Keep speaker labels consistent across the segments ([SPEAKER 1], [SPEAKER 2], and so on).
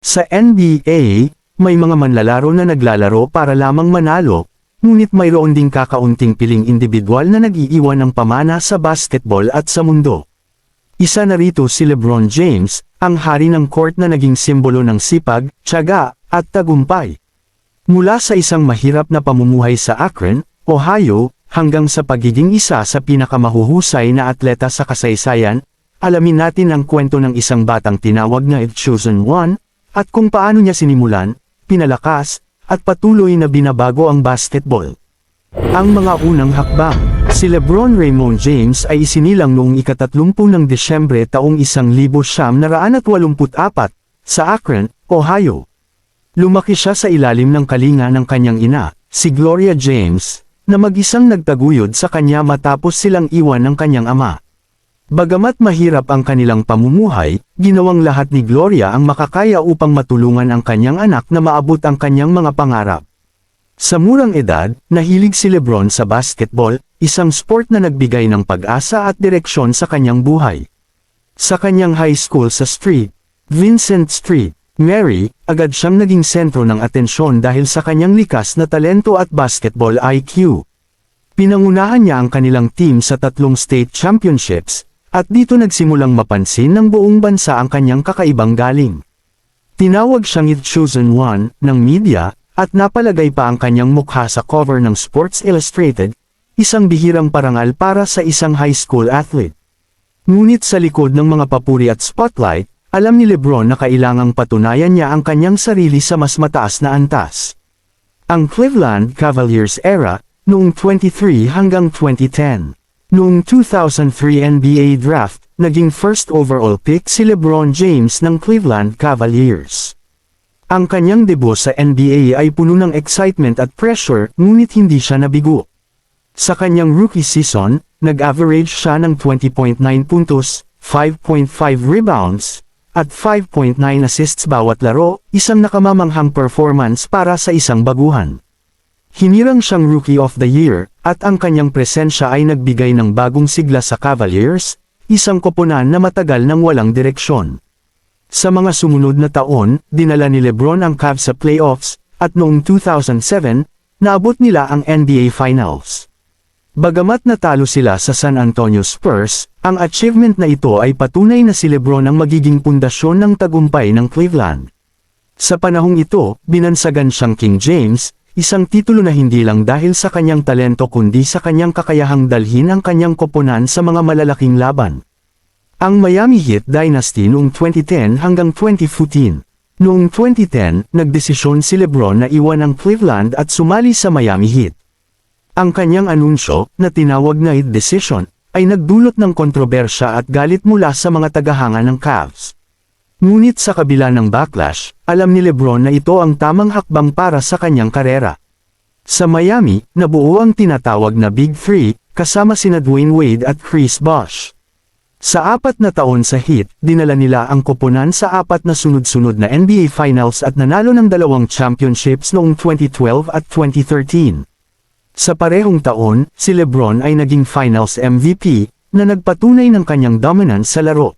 [SPEAKER 1] Sa NBA, may mga manlalaro na naglalaro para lamang manalo, ngunit mayroon ding kakaunting piling individual na nag-iiwan ng pamana sa basketball at sa mundo. Isa na rito si LeBron James, ang hari ng court na naging simbolo ng sipag, tiyaga, at tagumpay. Mula sa isang mahirap na pamumuhay sa Akron, Ohio, hanggang sa pagiging isa sa pinakamahuhusay na atleta sa kasaysayan, alamin natin ang kwento ng isang batang tinawag na The Chosen One, at kung paano niya sinimulan, pinalakas, at patuloy na binabago ang basketball. Ang mga unang hakbang. Si LeBron Raymond James ay isinilang noong ika-30 ng Desyembre taong 1984 sa Akron, Ohio. Lumaki siya sa ilalim ng kalinga ng kanyang ina, si Gloria James, na mag-isang nagtaguyod sa kanya matapos silang iwan ng kanyang ama. Bagamat mahirap ang kanilang pamumuhay, ginawang lahat ni Gloria ang makakaya upang matulungan ang kanyang anak na maabot ang kanyang mga pangarap. Sa murang edad, nahilig si LeBron sa basketball, isang sport na nagbigay ng pag-asa at direksyon sa kanyang buhay. Sa kanyang high school sa Vincent Street, Mary, agad siyang naging sentro ng atensyon dahil sa kanyang likas na talento at basketball IQ. Pinangunahan niya ang kanilang team sa 3 state championships, at dito nagsimulang mapansin ng buong bansa ang kanyang kakaibang galing. Tinawag siyang The Chosen One ng media, at napalagay pa ang kanyang mukha sa cover ng Sports Illustrated, isang bihirang parangal para sa isang high school athlete. Ngunit sa likod ng mga papuri at spotlight, alam ni LeBron na kailangang patunayan niya ang kanyang sarili sa mas mataas na antas. Ang Cleveland Cavaliers era, noong 23 hanggang 2010. Noong 2003 NBA draft, naging first overall pick si LeBron James ng Cleveland Cavaliers. Ang kanyang debut sa NBA ay puno ng excitement at pressure, ngunit hindi siya nabigo. Sa kanyang rookie season, nag-average siya ng 20.9 puntos, 5.5 rebounds, at 5.9 assists bawat laro, isang nakamamanghang performance para sa isang baguhan. Hinirang siyang Rookie of the Year, at ang kanyang presensya ay nagbigay ng bagong sigla sa Cavaliers, isang koponan na matagal nang walang direksyon. Sa mga sumunod na taon, dinala ni LeBron ang Cavs sa playoffs, at noong 2007, naabot nila ang NBA Finals. Bagamat natalo sila sa San Antonio Spurs, ang achievement na ito ay patunay na si LeBron ang magiging pundasyon ng tagumpay ng Cleveland. Sa panahong ito, binansagan siyang King James, isang titulo na hindi lang dahil sa kanyang talento kundi sa kanyang kakayahang dalhin ang kanyang koponan sa mga malalaking laban. Ang Miami Heat Dynasty noong 2010 hanggang 2014. Noong 2010, nagdesisyon si LeBron na iwan ang Cleveland at sumali sa Miami Heat. Ang kanyang anunsyo, na tinawag na Heat Decision, ay nagdulot ng kontrobersya at galit mula sa mga tagahanga ng Cavs. Ngunit sa kabila ng backlash, alam ni LeBron na ito ang tamang hakbang para sa kanyang karera. Sa Miami, nabuo ang tinatawag na Big Three, kasama sina Dwayne Wade at Chris Bosh. Sa 4 na taon sa Heat, dinala nila ang koponan sa 4 na sunod-sunod na NBA Finals at nanalo ng 2 championships noong 2012 at 2013. Sa parehong taon, si LeBron ay naging Finals MVP, na nagpatunay ng kanyang dominance sa laro.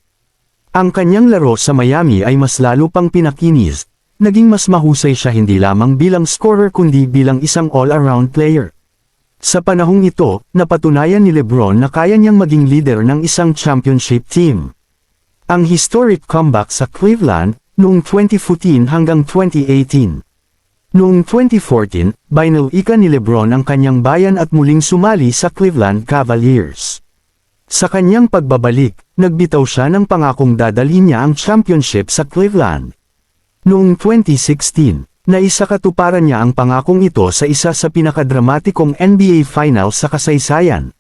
[SPEAKER 1] Ang kanyang laro sa Miami ay mas lalo pang pinakinis, naging mas mahusay siya hindi lamang bilang scorer kundi bilang isang all-around player. Sa panahong ito, napatunayan ni LeBron na kaya niyang maging leader ng isang championship team. Ang historic comeback sa Cleveland, noong 2014 hanggang 2018. Noong 2014, binalika ni LeBron ang kanyang bayan at muling sumali sa Cleveland Cavaliers. Sa kanyang pagbabalik, nagbitaw siya ng pangakong dadalhin niya ang championship sa Cleveland. Noong 2016, naisakatuparan niya ang pangakong ito sa isa sa pinakadramatikong NBA Finals sa kasaysayan.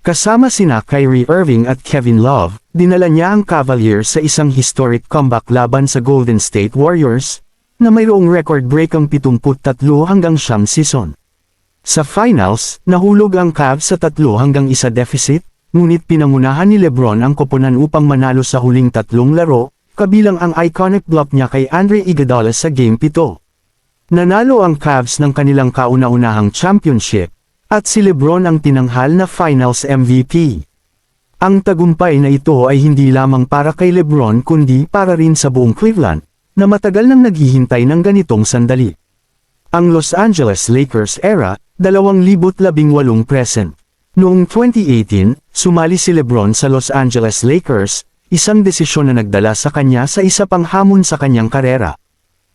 [SPEAKER 1] Kasama sina Kyrie Irving at Kevin Love, dinala niya ang Cavaliers sa isang historic comeback laban sa Golden State Warriors, na mayroong record-breaking 73 hanggang 9 season. Sa finals, nahulog ang Cavs sa 3-1 deficit, ngunit pinangunahan ni LeBron ang koponan upang manalo sa huling 3 laro, kabilang ang iconic block niya kay Andre Iguodala sa Game 7. Nanalo ang Cavs ng kanilang kauna-unahang championship, at si LeBron ang tinanghal na Finals MVP. Ang tagumpay na ito ay hindi lamang para kay LeBron kundi para rin sa buong Cleveland, na matagal nang naghihintay ng ganitong sandali. Ang Los Angeles Lakers era, 2018 present. Noong 2018, sumali si LeBron sa Los Angeles Lakers, isang desisyon na nagdala sa kanya sa isa pang hamon sa kanyang karera.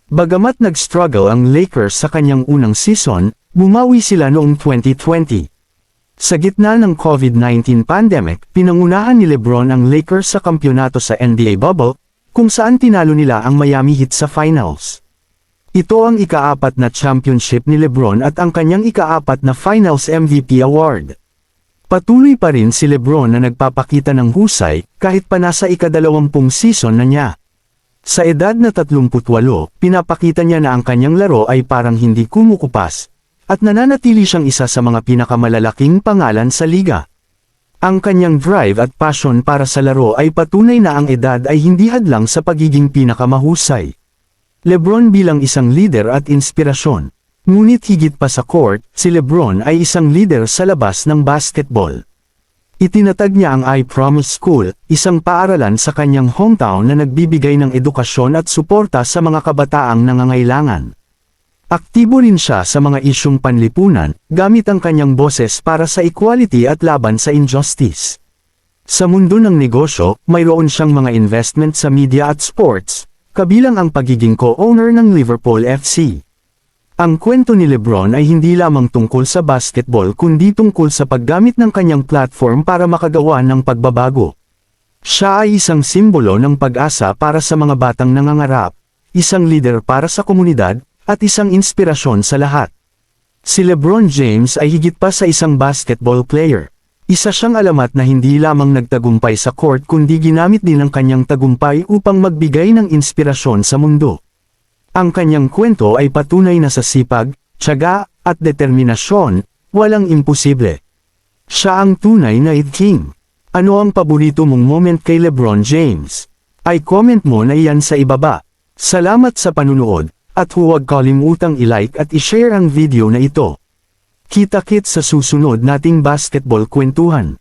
[SPEAKER 1] Bagamat nag-struggle ang Lakers sa kanyang unang season, bumawi sila noong 2020. Sa gitna ng COVID-19 pandemic, pinangunahan ni LeBron ang Lakers sa kampyonato sa NBA bubble, kung saan tinalo nila ang Miami Heat sa finals. Ito ang ika-4 na championship ni LeBron at ang kanyang ika-4 na Finals MVP award. Patuloy pa rin si LeBron na nagpapakita ng husay, kahit pa nasa ika-20 season na niya. Sa edad na 38, pinapakita niya na ang kanyang laro ay parang hindi kumukupas, at nananatili siyang isa sa mga pinakamalalaking pangalan sa liga. Ang kanyang drive at passion para sa laro ay patunay na ang edad ay hindi hadlang sa pagiging pinakamahusay. LeBron bilang isang leader at inspirasyon. Ngunit higit pa sa court, si LeBron ay isang leader sa labas ng basketball. Itinatag niya ang I Promise School, isang paaralan sa kanyang hometown na nagbibigay ng edukasyon at suporta sa mga kabataang nangangailangan. Aktibo rin siya sa mga isyung panlipunan, gamit ang kanyang boses para sa equality at laban sa injustice. Sa mundo ng negosyo, mayroon siyang mga investment sa media at sports, kabilang ang pagiging co-owner ng Liverpool FC. Ang kwento ni LeBron ay hindi lamang tungkol sa basketball kundi tungkol sa paggamit ng kanyang platform para makagawa ng pagbabago. Siya ay isang simbolo ng pag-asa para sa mga batang nangangarap, isang leader para sa komunidad, at isang inspirasyon sa lahat. Si LeBron James ay higit pa sa isang basketball player. Isa siyang alamat na hindi lamang nagtagumpay sa court kundi ginamit din ang kanyang tagumpay upang magbigay ng inspirasyon sa mundo. Ang kanyang kwento ay patunay na sa sipag, tiyaga, at determinasyon, walang imposible. Siya ang tunay na king. Ano ang paborito mong moment kay LeBron James? Ay comment mo na iyan sa ibaba. Salamat sa panunood, at huwag kalimutang i-like at i-share ang video na ito. Kita-kits sa susunod nating basketball kwentuhan.